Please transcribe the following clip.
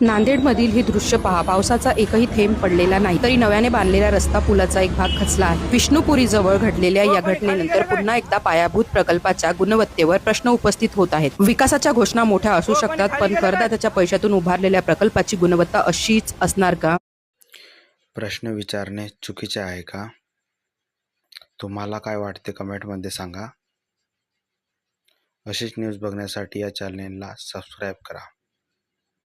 नांदेडमधील हे दृश्य पहा. पावसाचा एकही थेंब पडलेला नाही, तरी नव्याने बांधलेल्या रस्ता पुलाचा एक भाग खचला आहे. विष्णुपुरी जवळ घडलेल्या या घटनेनंतर पुन्हा एकदा पायाभूत प्रकल्पाच्या गुणवत्तेवर प्रश्न उपस्थित होत आहेत. विकासाच्या घोषणा मोठ्या असू शकतात, पण करदात्याच्या पैशातून उभारलेल्या प्रकल्पाची गुणवत्ता अशीच असणार का? प्रश्न विचारणे चुकीचे आहे का? तुम्हाला काय वाटते कमेंटमध्ये सांगा. अशीच न्यूज बघण्यासाठी या चॅनेलला सबस्क्राईब करा.